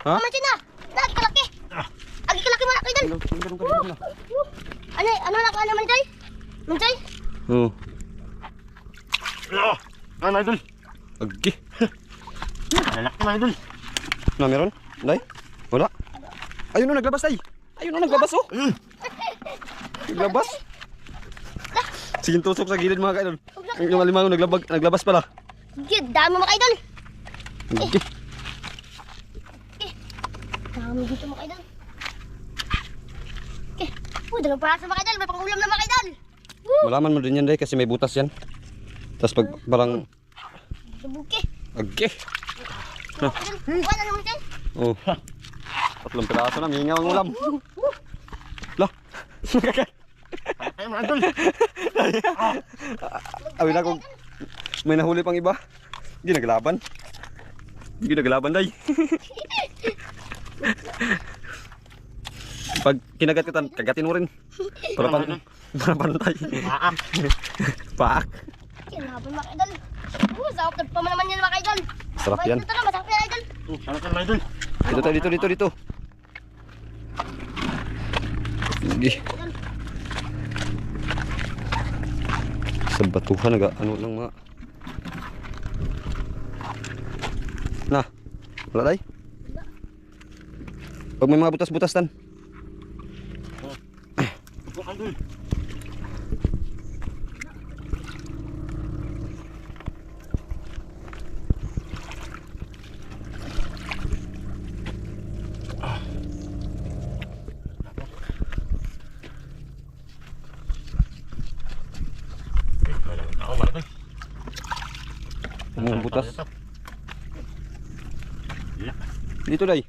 Ha? Mamatsin na. Kalaki. Agi kalaki mo na kayo dun. Ano naman Joy? Joy? Oo. Ano idol? Agi. Lalaki na idol. Na meron? Day? Wala? Ayun o, naglabas day. Ayun o, naglabas oh. Naglabas. Sige, tusok sa gilid mga kaidol. Yung alimango naglabas pala. Gid, dami mga kaidol. Agi. Dami dito mga kaidol. Dalang paraso mga kaidol. May pangulam na mga kaidol. Malaman mo din yan day kasi may butas yan. Tapos pag parang... Subuki. Agi. Wala naman dyan. Oh. 3 piraso na, mingaw ang ulam. Lah. Ay mga idol. Awin na kung may nahuli pang iba. Hindi naglaban. Hindi naglaban day. Pag kinagat kita, kagatin mo rin. Para pantay. Paak. Paak. Kinaban mga kaidol. Sarap na pa naman yan mga kaidol. Sarap yan. Ito na, masarap yan idol. Sarap yan mga idol. Dito tayo, dito. Sige. Sa batuhan, ano lang mga... Na, wala tayo? Pag may mga butas-butas tan. Ito idol. Mga butas. Dito day.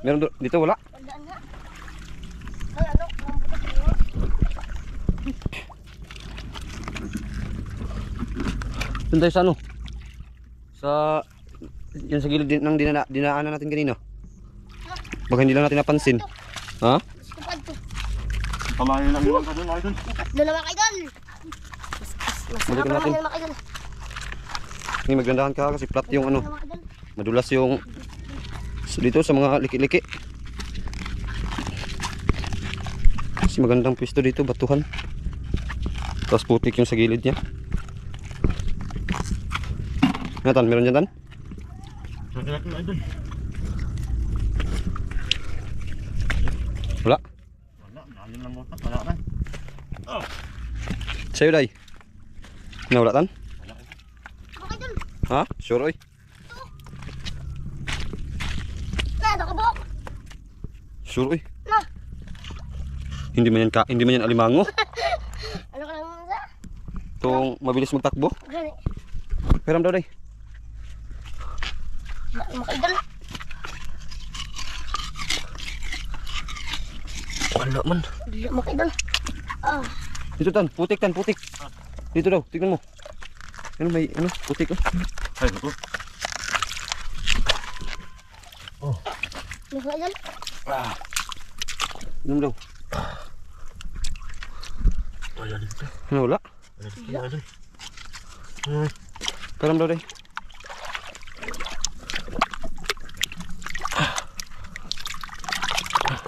Meron dito wala? Tandaan na. Ay ano, ang butas mo. Doon tayo sa ano? Sa... Yan sa gilid ng dinaanan natin kanina. Baka hindi lang natin napansin. Ha? Kupad to. Pamahin lang yung idol mga idol. Doon na mga kaidol. Masarap Balikan naman natin. yan mga kaidol. Hindi magdandahan ka kasi flat yung ano. Mga kaidol. Madulas yung... So, dito sa mga liki-liki. Kasi magandang pwesto dito, batuhan. Tapos putik yung sa gilid niya. Tan, meron dyan tan? Sarap mga idol. Wala. Wala, nalim lang mo. Wala na. Sa'yo day. Na wala tan? Mga kaidol. Ha? Sure oy. Na, nakabok. Sure oy. Na. Hindi man yan alimango. Ano ka lang sa? Itong mabilis magtakbo. Gani. Peram daw day. Mga kaidol. Wala man. Mga kaidol. Ah. Dito tan, putik. Dito daw, tignan mo. Ano may putik oh. Ay, ito. Mga kaidol. Tignan mo daw. Wala dito. Ano wala? Wala dito mga idol. Peram daw day.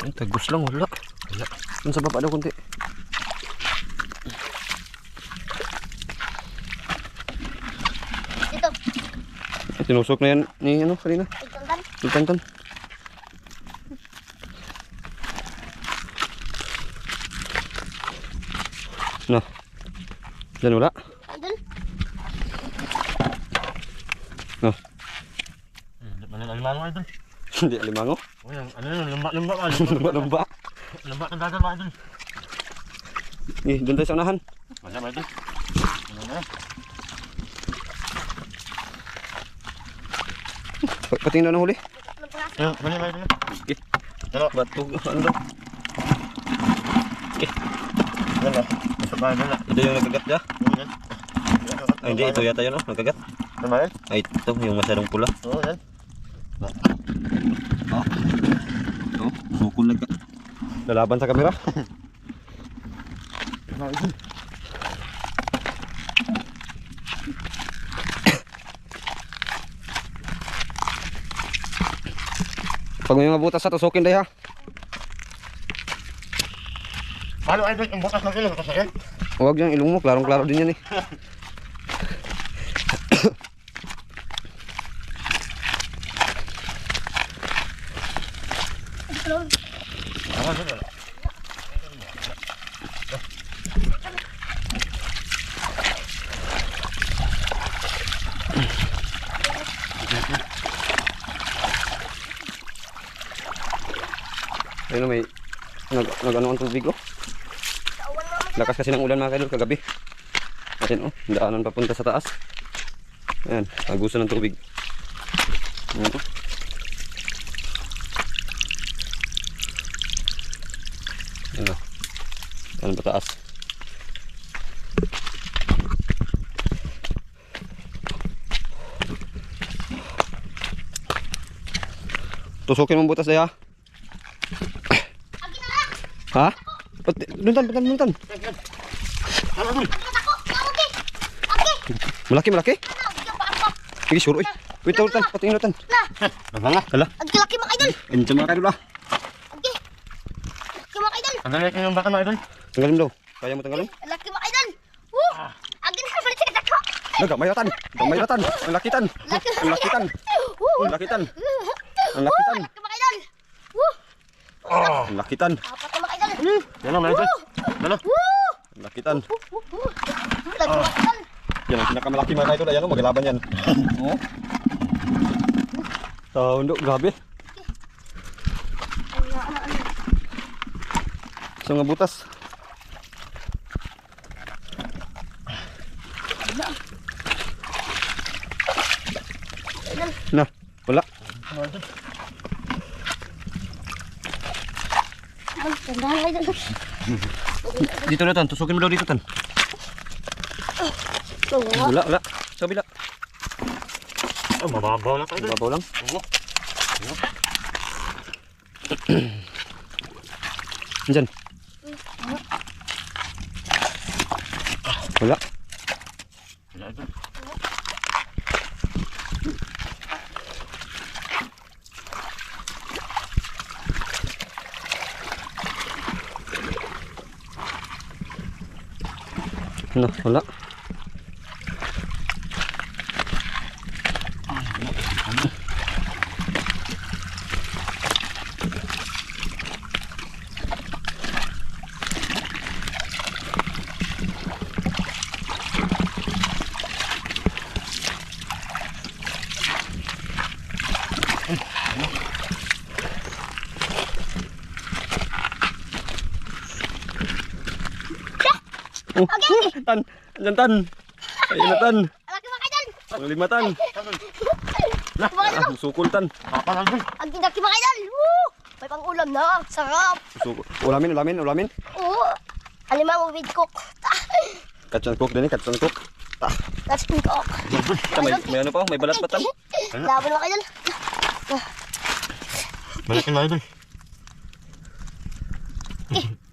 Ay, tagos lang, wala. Dun sa baba daw kunti. Dito. Tinusok na yan ni kanina. Itontan. Tan. Na. Diyan wala. Idol. Na. Ano na limango idol? Hindi alimango. Oh, ano yun? Lumba ka. Lumba. Lumba kang dagat mga idol. Doon tayo sa unahan. Wala mga idol. Ano na? Patingin daw ng huli. Anong paraso? Ayun, mali mga idol. Okay. Ano? Bato. Ano daw? Ano na? Sa bahay na. Ito yung nagagat ya? Yan. Ay, hindi. Ito yata yun, nagagat. Ano ba yan? Ay, ito. Yung masyadong pula. Oo, yan. Ito. Sukol nagka. Lalaban sa kamera. Mga idol. Pag may mga butas sa tusukin day ha. Paano idol yung bukas ng ilong kasi yan? Huwag yung ilong mo, klarong-klaro din yan eh. Ano dito? Ayun na may nag-ano ang tubig oh. Lakas kasi ng ulan mga kaidol kagabi. Ayan oh, daanan papunta sa taas. Ayan, agusan ng tubig. Ayan oh. Ayan oh. Ayan pataas. Tusukin mong butas daya. Ha? Luntan. Malaki. Sige, sure. Uy. Wait, lutan. Patingin lutan. Nabanga. Hala. Laki mga idol. Andiyan mga kaidol ah. Okay. Laki mga idol. Ang galing yung baka mga idol. Tanggalin daw. Kaya mo tanggalin? Laki mga idol. Woo! Agin na balik sa dako. Gamay ratan. Ang lakitan. Woo! Ang lakitan. Ang lakitan. Laki mga idol. Woo! Ang lakitan. Apat na mga idol. Yan ang mga idol. Dalo. Woo! Ang lakitan. Laki mga idol. Yan ang pinakamalaki mga kaidol. Ayan o, maglaban yan. Oo. Taundo, grabe. Isang nga butas. Na, wala. Tandahan idol. Dito na tan, tusukin mo daw dito tan. Wala. Sa bila. Oh, mababaw na idol. Babaw lang. Diyan. Wala. Wala idol. No, wala. Tan, andyan tan. Ayun na tan. Laki mga idol. Ang lima tan. Mga idol. Sukol tan. Papa na idol. Agin laki mga idol. Woo! May pang-ulam na. Sarap. Ulamin. Oo. Alimang with cook. Katsan cook din eh, katsan cook. That's pink cook. May ano pa, may balat pa tan. Laban mga idol. Malaki na idol.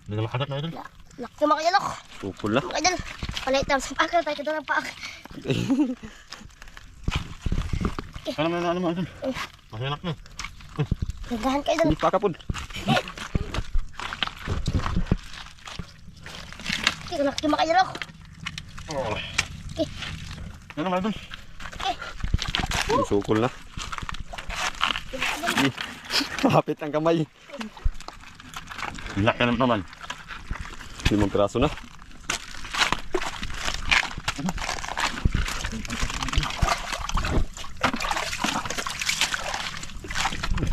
Hindi na makagat na idol. Laki mga idol. Sukol na. Mga idol. Palit na sa pakal. Tayo ka ng paak. Ano mga idol? Mahinak na. Tandahan ka idol. Hindi pa kapod. Laki mga idol. Oh. Ano mga idol? Sukol na. Hapit ang kamay. Laki na naman. 5 piraso na.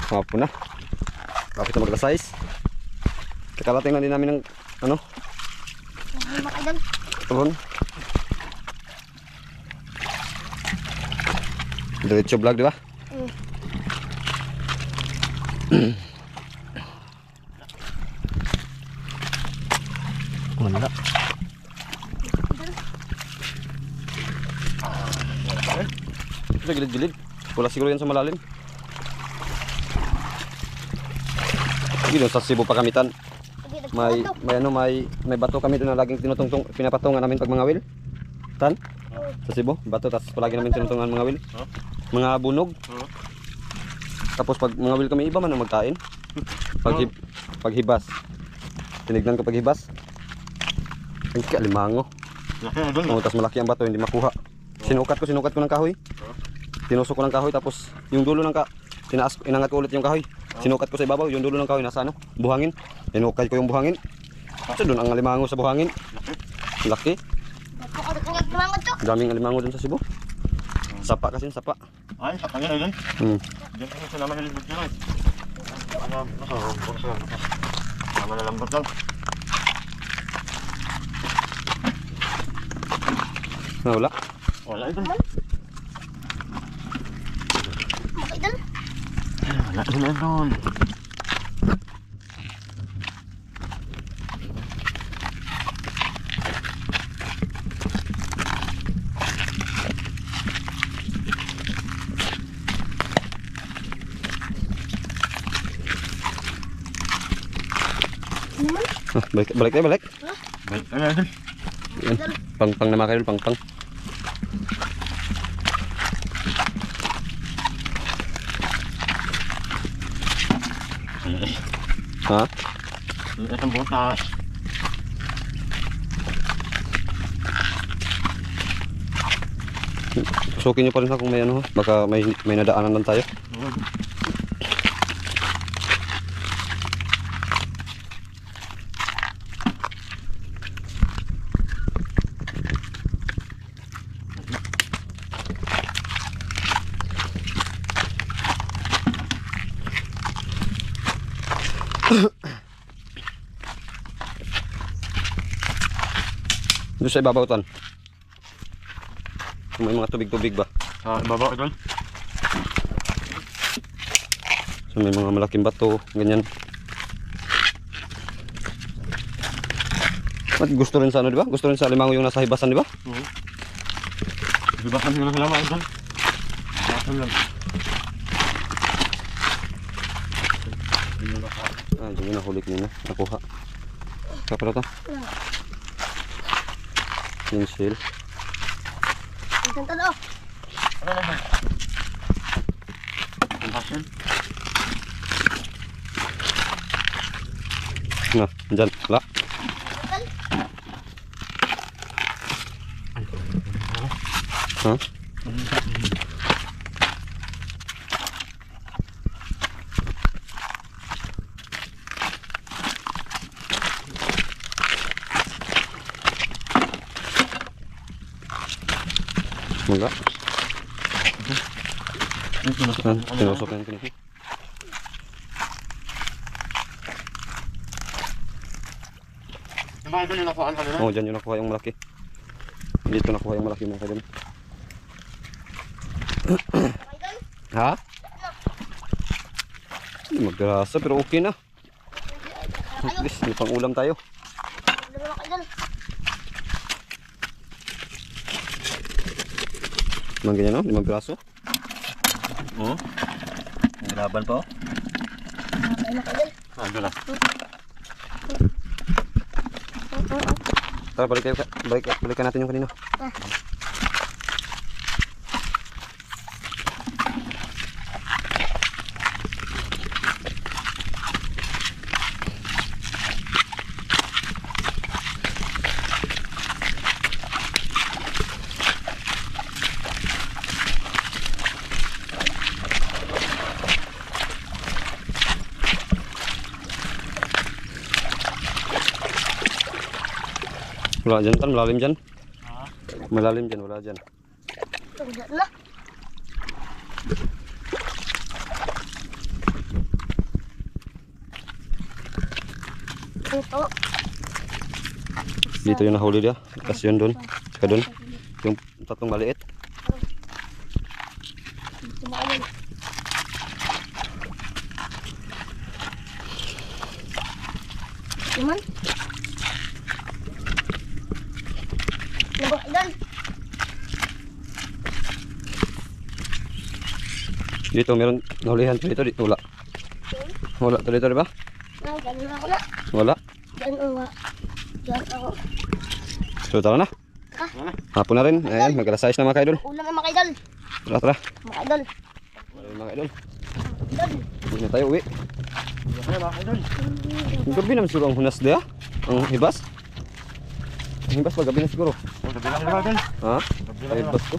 Hapon na. Kapit na magla-size. Kakalating na din namin ng ano, Mga idol. turon. Diretso vlog, di ba? Wala. Ito gilid-gilid. Wala siguro yan sa malalim. Dito sa Cebu pa kamitan. May bato kami doon na laging tinutungtong, pinapatungan namin pag mga wil. Tan? Sa Cebu, bato tas palagi namin tinutunggan mga wil. Mga bunog. Tapos pag mga will kami iba man ang magkain. Paghibas. Tinignan ko paghibas. Ay, alimango. Laki na idol. Oh, tapos malaki ang bato, hindi makuha. Sinukat ko ng kahoy. Tinusok ko ng kahoy, tapos yung dulo ng inangat ko ulit yung kahoy. Sinukat ko sa ibabaw, yung dulo ng kahoy nasa ano, buhangin. Inukay ko yung buhangin. So doon ang alimango sa buhangin. Laki. Daming alimango dun sa Cebu. Sapa kasi, sapa. Ay, sa kanya idol. Diyan kasi sila mahilig dyan. Sama na lambot lang. Wala. Wala idol. Mga idol. Wala idol. Balik. Baik na idol. Pang na mga kaidol, pang. Ha? Isang butas. Susukin niyo pa rin ha kung may ano ha. Baka may nadaanan lang tayo. Doon sa ibabaw tan. Kung may mga tubig-tubig ba? Ah, ibabaw idol. So may mga malaking bato, ganyan. At gusto rin sa ano, di ba? Gusto rin sa alimango yung nasa hibasan, di ba? Hibasan nyo na sila mga idol. Hibasan lang. Ah, yun na, huli kanina. Nakuha. Kapala to? Pencil. Ang talo. Ano na ba? Hibasan? Na, dyan. Wala. Ha? Wala. Tinusok na yung kiniki. Yung mga idol yung nakuhaan kanina? Oo, dyan yung nakuha yung malaki. Dito nakuha yung malaki mga kaidol. Mga idol. Ha? Hindi magrasa pero okay na. At least may pang ulam tayo. Mga idol. Mga ganyan no? 5 braso. Oo. May laban pa oh. Mga idol. Ah, idol ah. Tara, balikan natin yung kanina. Wala dyan kan, malalim dyan. Malalim dyan, wala dyan. Tugda na. Ito. Dito yung nahuli dia. Tapos yun doon. Saka doon. Yung tatlong maliit. Mga idol. Naman. Mga idol. Dito meron nahulihan. Dito, wala. Wala to dito, di ba? Ay, ganun ako na. Wala. Ganun nga. Diyan ako. So tara na. Hapon na rin. Ayan, mag-alas 6 na mga kaidol. Ulam na mga idol. Tara, tara. Mga idol. Mga idol. idol. Hindi na tayo uwi. Kaya mga idol. Ang gabi naman siguro ang hunas dia. Ang hibas. Ang hibas ba gabi na siguro? Oh, gabi na mga idol. Ha? Gabi na Ay, mga. hibas ko.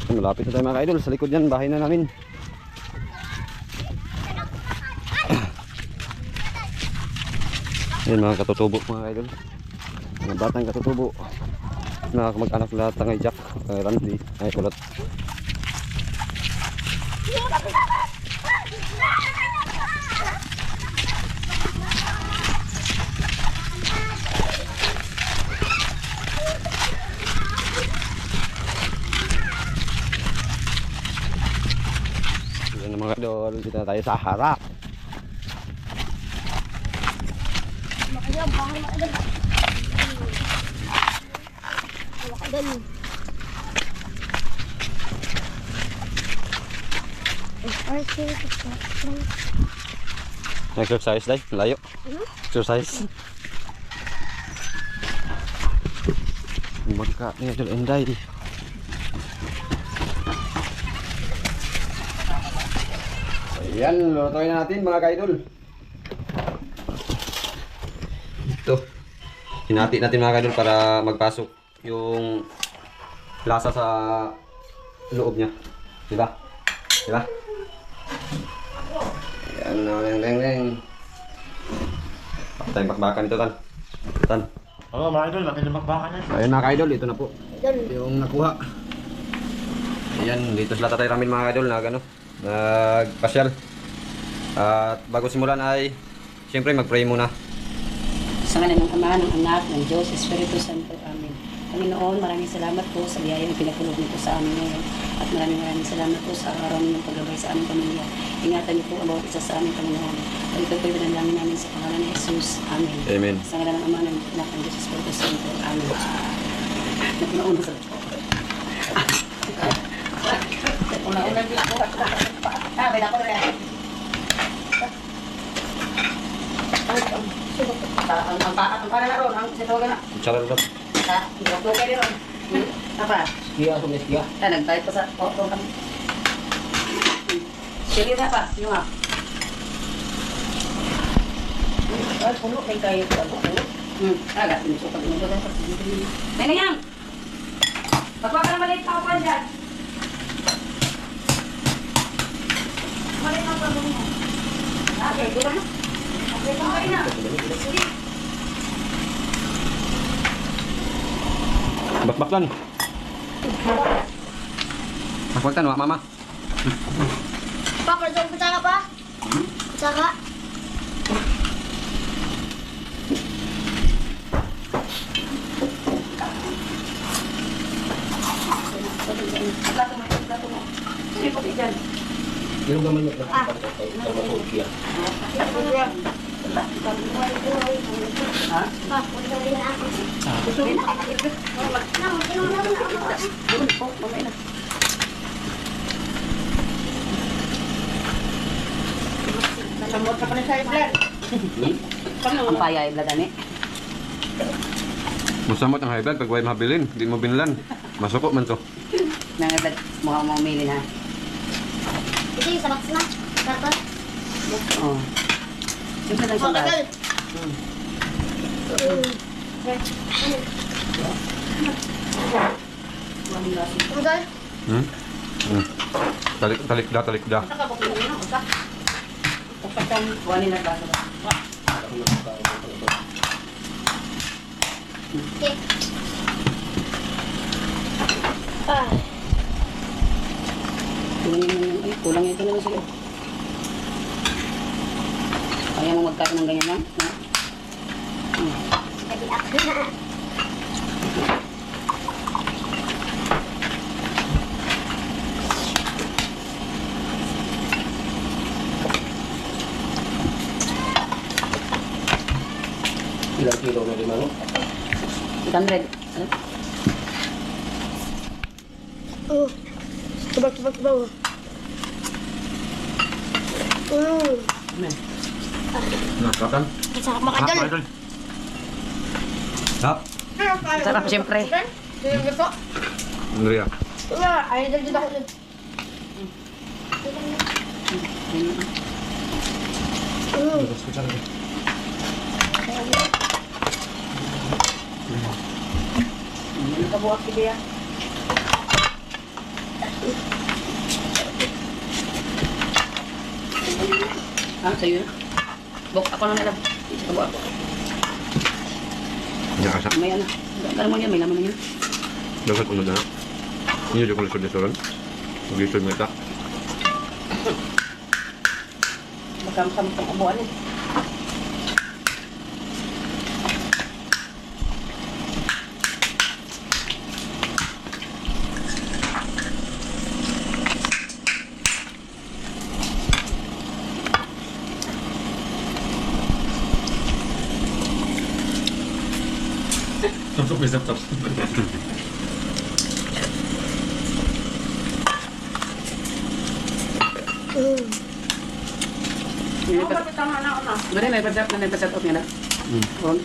Malapit na tayo mga idol. Sa likod yan, bahay na namin. Yan mga katutubo mga idol. Mga batang katutubo. Na mag-anak lahat ng Jack, Randy, ay kulot. Yan mga idol, dito na tayo sa harap. Makidol, bahay mga idol. Mga idol. Exercise day, layo. Exercise. Magka ni idol enday. Ayan, lutuin na natin mga kaidol. Ito. Hinati natin mga kaidol para magpasok yung lasa sa loob niya. Diba? Diba? Ayan, neng. Patay bakbakan ito, Tan. Tan. Oo mga idol, natin yung bakbakan yan. Ayan mga kaidol, ito na po. Idol. Yung nakuha. Ayan, dito sila Tatay Ramil mga kaidol na gano, nagpasyal. At bago simulan ay siyempre mag-pray muna. Sa ngalan ng Ama, ng Anak, ng Diyos, Espiritu Santo. Amen. Panginoon, maraming salamat po sa biyayang pinagkulog niyo po sa amin ngayon. At maraming salamat po sa araw ninyong paggabay sa aming pamilya. Ingatan niyo po ang bawat isa sa aming Panginoon. At ito po'y manalangin namin sa pangalan ni Jesus. Amen. Amen. Sa ngalan ng Ama, ng Anak, ng Diyos, Espiritu Santo. Amen. Nauna sa Una-una din ako. Sabi na ko rin. Ang para na ron, ang sitawagan na. Charot lang. Doktor kayo ron. Apa? Skiya ako may skiya. Nagbayad pa sa auto kami. Sige na pa, yung nga. Ay, puno kay kayo pa. Aga, sinusukat mo ba? Neneng! Pagwa ka na maliit pa ako dyan. Maliit pa ako mo. Okay, dito na. Okay, okay na. Sige. Bakbaklan. Bakbaklan, wak mama. Pa, pwede ko pitsaka pa? Pitsaka? Plato mo, plato mo. Sige po, dyan. Yung gaman niya na pagkakot skiya. Ha? Pa, pwede ko rin na ako. Gusto rin ako. Doon po, mamay na. Nasamot ka pa rin sa i-vlog. Ang paya i-vlog, ani? Musamot ang high blood pag way mabilin, di mo binlan. Masuko man to. Nang i-vlog, mukhang mamili na. Ito yung sabaks na. Tapos, Oo. Siyempre lang mga sandal. idol. Idol. Hmm? Hmm. Talik da. Usak kang kuhanin na baso. Okay. Ah, Ay, kulang ito naman sila. Kaya mo magkain ng ganyan lang? Ha? sabi ako. Ilang kilo na limang? 800. Ano? Tubag. Amen. Nakatan. Masarap mga idol. Idol. Hap. Sarap siyempre. Yung gusto. Andrea. Idol din ako dun. Ano ka buwak si Bea? Ah, sa'yo na. Bok, ako na nila. Abo ako. Nakasa. May ano. Alam mo yan, may laman na yan. Dapat unod na. Ini juga kalau sudah turun. Begitu mereka. Magkamsam itong abuan eh. Tusok bisa tusok. Mari may pasat out nga na. Ron.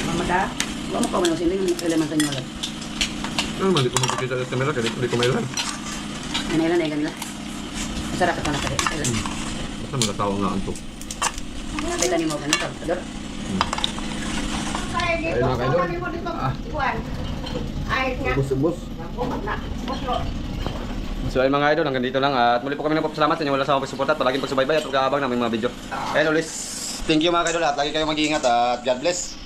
Mamada. Wa mo pa man sini ng elemen sa nyola. Ah, mali ko makikita sa kamera kasi hindi ko mailan. Ano ilan ay ganila. Masarap ito na kaya. Basta mga tao nga antok. Kita ni mo ganito. Ador. Ayun mga kaidol. Bus-bus. So ayun mga idol, hanggang dito lang at muli po kami nagpapasalamat sa inyo wala sa mga pagsuporta at palaging pagsubaybay at pag-aabang ng mga video. And always, thank you mga idol at lagi kayong mag-iingat at God bless.